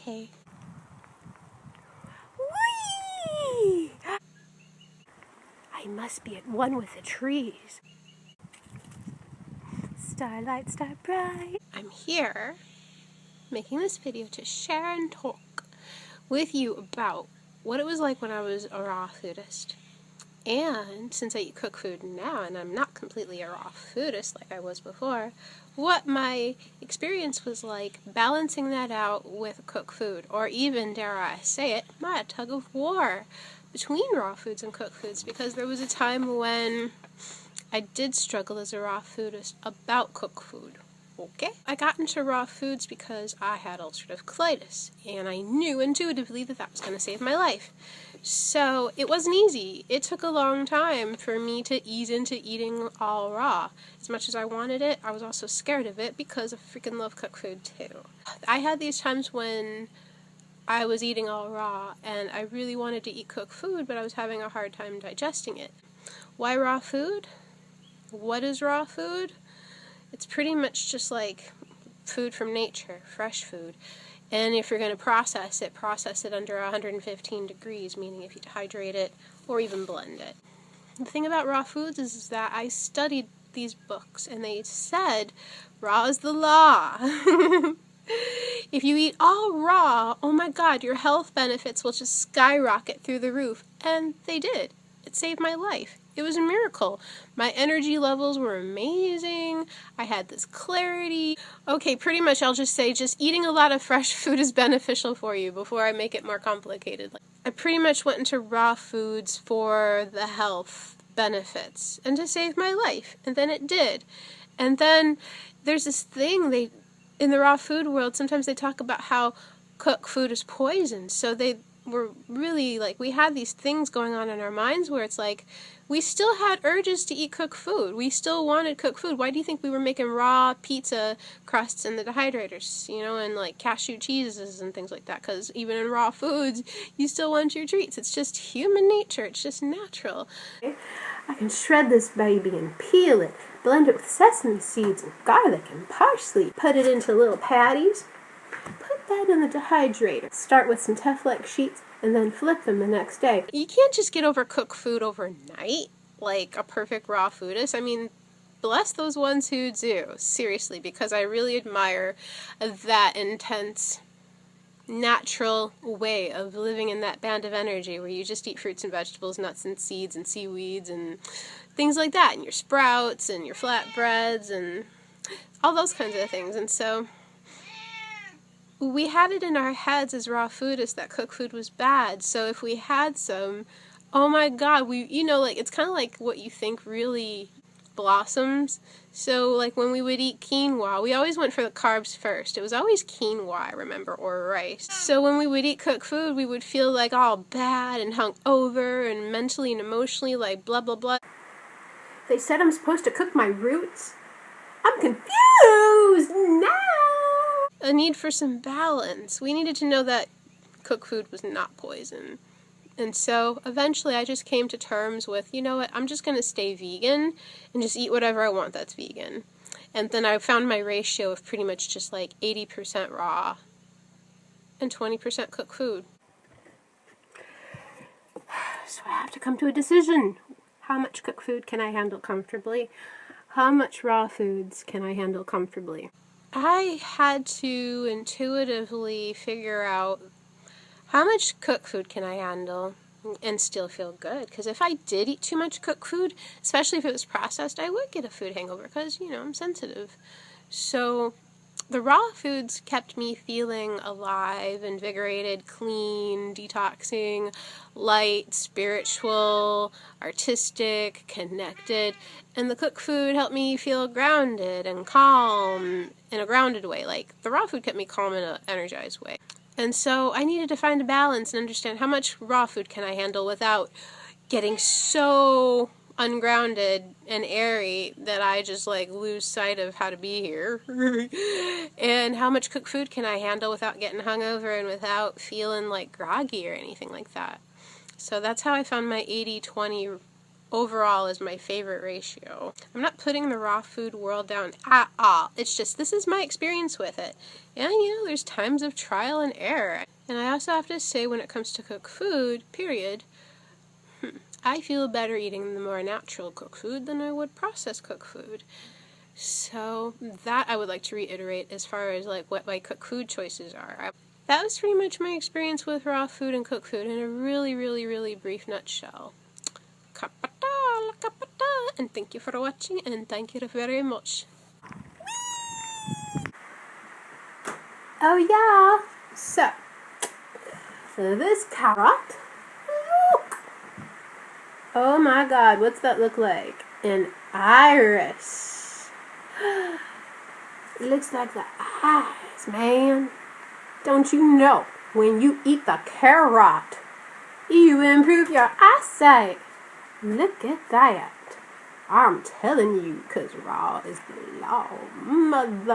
Okay. Whee! I must be at one with the trees. Starlight, star bright. I'm here making this video to share and talk with you about what it was like when I was a raw foodist. And since I eat cooked food now and I'm not completely a raw foodist like I was before, what my experience was like balancing that out with cooked food, or even, dare I say it, my tug of war between raw foods and cooked foods, because there was a time when I did struggle as a raw foodist about cooked food. Okay? I got into raw foods because I had ulcerative colitis, and I knew intuitively that that was going to save my life. So it wasn't easy. It took a long time for me to ease into eating all raw. As much as I wanted it, I was also scared of it because I freaking love cooked food too. I had these times when I was eating all raw and I really wanted to eat cooked food, but I was having a hard time digesting it. Why raw food? What is raw food? It's pretty much just like food from nature, fresh food. And if you're going to process it under 115 degrees, meaning if you dehydrate it or even blend it. The thing about raw foods is that I studied these books and they said raw is the law. If you eat all raw, oh my God, your health benefits will just skyrocket through the roof. And they did. It saved my life. It was a miracle. My energy levels were amazing. I had this clarity. Okay, pretty much I'll just say just eating a lot of fresh food is beneficial for you before I make it more complicated. I pretty much went into raw foods for the health benefits and to save my life. And then it did. And then there's this thing in the raw food world, sometimes they talk about how cooked food is poison. So they were really like, we had these things going on in our minds where it's like, we still had urges to eat cooked food. We still wanted cooked food. Why do you think we were making raw pizza crusts in the dehydrators, and like cashew cheeses and things like that? Because even in raw foods, you still want your treats. It's just human nature. It's just natural. I can shred this baby and peel it, blend it with sesame seeds and garlic and parsley, put it into little patties, put that in the dehydrator. Start with some Teflon sheets and then flip them the next day. You can't just get over cooked food overnight like a perfect raw foodist. I mean, bless those ones who do, seriously, because I really admire that intense, natural way of living in that band of energy where you just eat fruits and vegetables, nuts and seeds and seaweeds and things like that, and your sprouts and your flatbreads and all those kinds of things. And so we had it in our heads as raw foodists that cooked food was bad. So if we had some, oh my God, it's kind of like what you think really blossoms. So like when we would eat quinoa, we always went for the carbs first. It was always quinoa, I remember, or rice. So when we would eat cooked food, we would feel like all bad and hung over and mentally and emotionally like blah, blah, blah. They said I'm supposed to cook my roots? I'm confused now! A need for some balance. We needed to know that cooked food was not poison. And so eventually I just came to terms with, you know what, I'm just going to stay vegan and just eat whatever I want that's vegan. And then I found my ratio of pretty much just like 80% raw and 20% cooked food. So I have to come to a decision. How much cooked food can I handle comfortably? How much raw foods can I handle comfortably? I had to intuitively figure out how much cooked food can I handle and still feel good. Because if I did eat too much cooked food, especially if it was processed, I would get a food hangover because, I'm sensitive. So the raw foods kept me feeling alive, invigorated, clean, detoxing, light, spiritual, artistic, connected. And the cooked food helped me feel grounded and calm in a grounded way. Like the raw food kept me calm in an energized way. And so I needed to find a balance and understand how much raw food can I handle without getting so ungrounded and airy that I just lose sight of how to be here. And how much cooked food can I handle without getting hungover and without feeling groggy or anything like that. So that's how I found my 80-20 overall is my favorite ratio. I'm not putting the raw food world down at all. It's just this is my experience with it. And there's times of trial and error. And I also have to say, when it comes to cooked food, period, I feel better eating the more natural cooked food than I would processed cooked food. So that I would like to reiterate as far as like what my cooked food choices are. That was pretty much my experience with raw food and cooked food in a really, really, really brief nutshell. And thank you for watching, and thank you very much. Oh yeah, so this carrot, look! Oh my god, what's that look like? An iris. It looks like the eyes, man. Don't you know, when you eat the carrot, you improve your eyesight. Look at that. I'm telling you, 'cause raw is the law, mother.